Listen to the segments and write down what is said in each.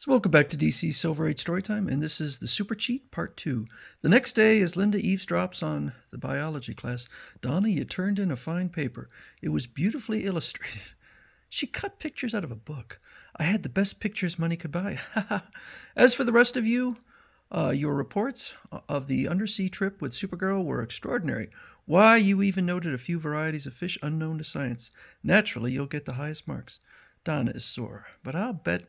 So welcome back to DC's Silver Age Storytime, and this is the Super Cheat Part 2. The next day, as Linda eavesdrops on the biology class, Donna, you turned in a fine paper. It was beautifully illustrated. She cut pictures out of a book. I had the best pictures money could buy. As for the rest of you, your reports of the undersea trip with Supergirl were extraordinary. Why, you even noted a few varieties of fish unknown to science. Naturally, you'll get the highest marks. Donna is sore, but I'll bet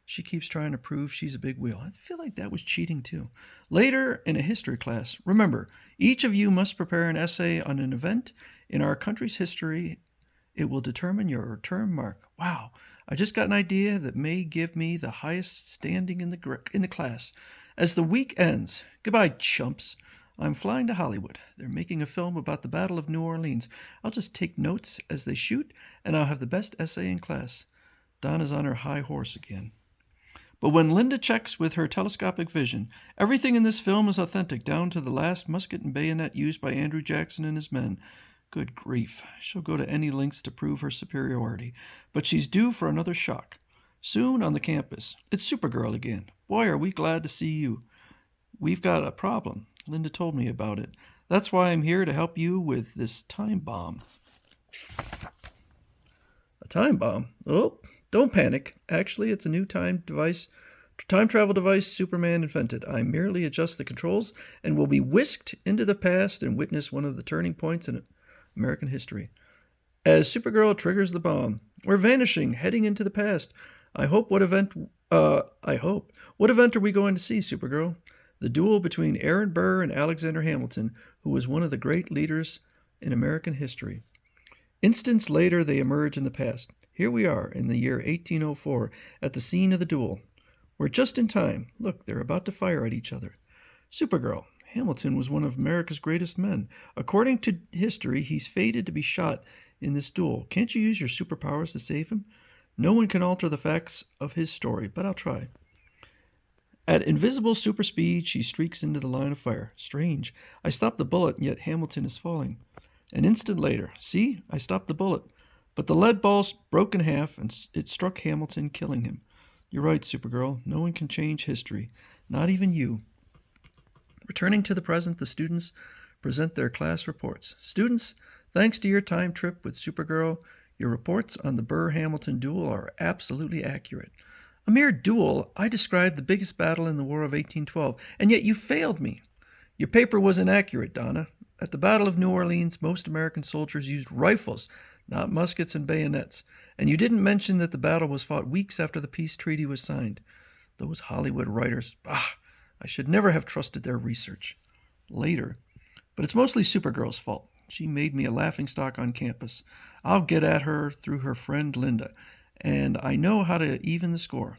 she keeps trying to prove she's a big wheel. I feel like that was cheating too. Later in a history class, remember, each of you must prepare an essay on an event in our country's history. It will determine your term mark. Wow, I just got an idea that may give me the highest standing in the class. As the week ends, goodbye, chumps. I'm flying to Hollywood. They're making a film about the Battle of New Orleans. I'll just take notes as they shoot, and I'll have the best essay in class. Donna's on her high horse again. But when Linda checks with her telescopic vision, everything in this film is authentic, down to the last musket and bayonet used by Andrew Jackson and his men. Good grief, she'll go to any lengths to prove her superiority, but she's due for another shock. Soon on the campus, it's Supergirl again. Boy, are we glad to see you. We've got a problem. Linda told me about it. That's why I'm here to help you with this time bomb. A time bomb? Oh, don't panic. Actually, it's a new time travel device Superman invented. I merely adjust the controls and will be whisked into the past and witness one of the turning points in American history. As Supergirl triggers the bomb, we're vanishing, heading into the past. I hope. What event are we going to see, Supergirl? The duel between Aaron Burr and Alexander Hamilton, who was one of the great leaders in American history. Instants later, they emerge in the past. Here we are in the year 1804 at the scene of the duel. We're just in time. Look, they're about to fire at each other. Supergirl. Hamilton was one of America's greatest men. According to history, he's fated to be shot in this duel. Can't you use your superpowers to save him? No one can alter the facts of his story, but I'll try. At invisible super speed, she streaks into the line of fire. Strange. I stopped the bullet, and yet Hamilton is falling. An instant later, see, I stopped the bullet. But the lead ball broke in half, and it struck Hamilton, killing him. You're right, Supergirl. No one can change history. Not even you. Returning to the present, the students present their class reports. Students, thanks to your time trip with Supergirl, your reports on the Burr-Hamilton duel are absolutely accurate. A mere duel, I described the biggest battle in the War of 1812, and yet you failed me. Your paper was inaccurate, Donna. At the Battle of New Orleans, most American soldiers used rifles, not muskets and bayonets, and you didn't mention that the battle was fought weeks after the peace treaty was signed. Those Hollywood writers, I should never have trusted their research. Later, but it's mostly Supergirl's fault. She made me a laughingstock on campus. I'll get at her through her friend Linda, and I know how to even the score.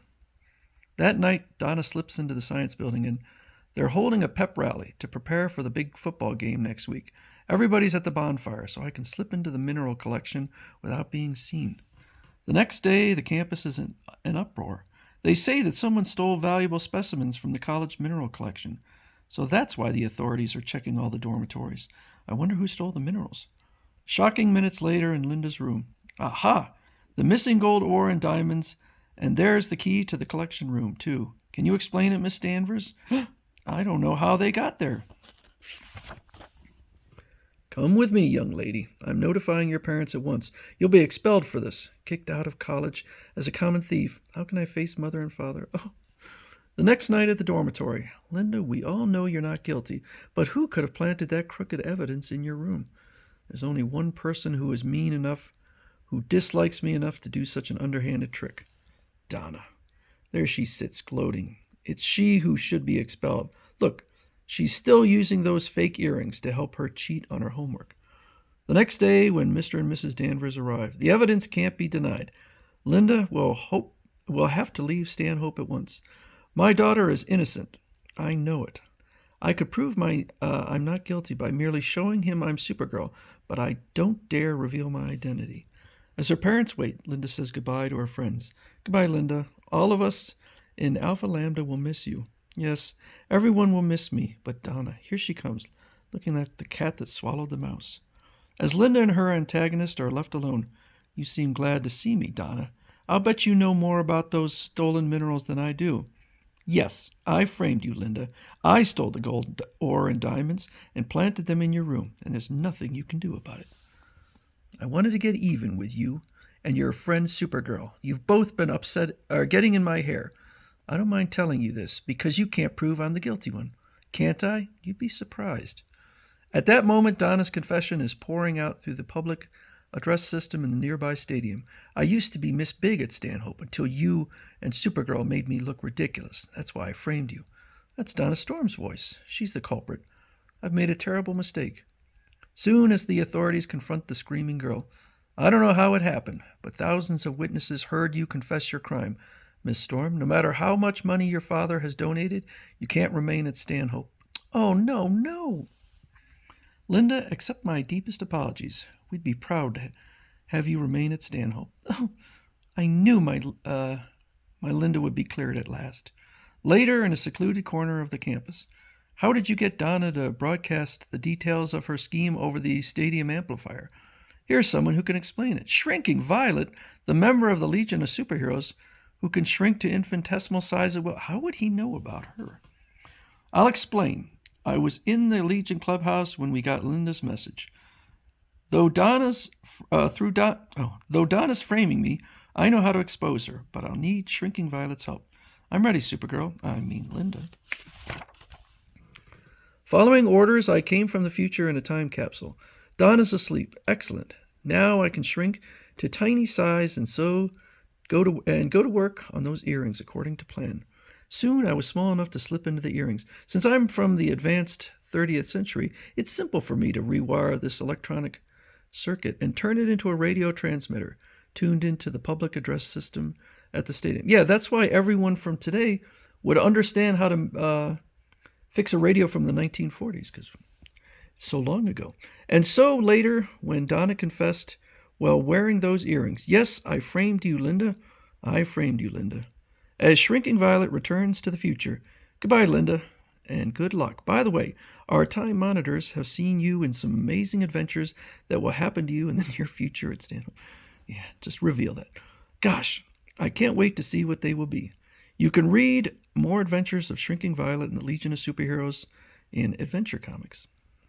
That night, Donna slips into the science building, and they're holding a pep rally to prepare for the big football game next week. Everybody's at the bonfire, so I can slip into the mineral collection without being seen. The next day, the campus is in an uproar. They say that someone stole valuable specimens from the college mineral collection. So that's why the authorities are checking all the dormitories. I wonder who stole the minerals. Shocking minutes later in Linda's room. Aha! The missing gold ore and diamonds, and there's the key to the collection room, too. Can you explain it, Miss Danvers? I don't know how they got there. Come with me, young lady. I'm notifying your parents at once. You'll be expelled for this. Kicked out of college as a common thief. How can I face mother and father? Oh. The next night at the dormitory. Linda, we all know you're not guilty, but who could have planted that crooked evidence in your room? There's only one person who is mean enough, who dislikes me enough to do such an underhanded trick. Donna. There she sits, gloating. It's she who should be expelled. Look, she's still using those fake earrings to help her cheat on her homework. The next day, when Mr. and Mrs. Danvers arrive, the evidence can't be denied. Linda will have to leave Stanhope at once. My daughter is innocent. I know it. I could prove I'm not guilty by merely showing him I'm Supergirl, but I don't dare reveal my identity. As her parents wait, Linda says goodbye to her friends. Goodbye, Linda. All of us in Alpha Lambda will miss you. Yes, everyone will miss me, but Donna, here she comes, looking like the cat that swallowed the mouse. As Linda and her antagonist are left alone, you seem glad to see me, Donna. I'll bet you know more about those stolen minerals than I do. Yes, I framed you, Linda. I stole the gold ore and diamonds and planted them in your room, and there's nothing you can do about it. I wanted to get even with you and your friend Supergirl. You've both been getting in my hair. I don't mind telling you this, because you can't prove I'm the guilty one. Can't I? You'd be surprised. At that moment, Donna's confession is pouring out through the public address system in the nearby stadium. I used to be Miss Big at Stanhope until you and Supergirl made me look ridiculous. That's why I framed you. That's Donna Storm's voice. She's the culprit. I've made a terrible mistake. Soon as the authorities confront the screaming girl, I don't know how it happened, but thousands of witnesses heard you confess your crime. Miss Storm, no matter how much money your father has donated, you can't remain at Stanhope. Oh, no, no. Linda, accept my deepest apologies. We'd be proud to have you remain at Stanhope. Oh, I knew my Linda would be cleared at last. Later, in a secluded corner of the campus, how did you get Donna to broadcast the details of her scheme over the stadium amplifier? Here's someone who can explain it. Shrinking Violet, the member of the Legion of Superheroes, who can shrink to infinitesimal size of will. How would he know about her? I'll explain. I was in the Legion clubhouse when we got Linda's message. Though Donna's framing me, I know how to expose her, but I'll need Shrinking Violet's help. I'm ready, Supergirl. I mean, Linda. Following orders, I came from the future in a time capsule. Donna's asleep. Excellent. Now I can shrink to tiny size and so go to work on those earrings according to plan. Soon I was small enough to slip into the earrings. Since I'm from the advanced 30th century, it's simple for me to rewire this electronic circuit and turn it into a radio transmitter tuned into the public address system at the stadium. Yeah, that's why everyone from today would understand how to fix a radio from the 1940s, because it's so long ago. And so later, when Donna confessed while wearing those earrings, yes, I framed you, Linda. I framed you, Linda. As Shrinking Violet returns to the future, goodbye, Linda, and good luck. By the way, our time monitors have seen you in some amazing adventures that will happen to you in the near future at Stanhope. Yeah, just reveal that. Gosh, I can't wait to see what they will be. You can read more adventures of Shrinking Violet and the Legion of Superheroes in Adventure Comics.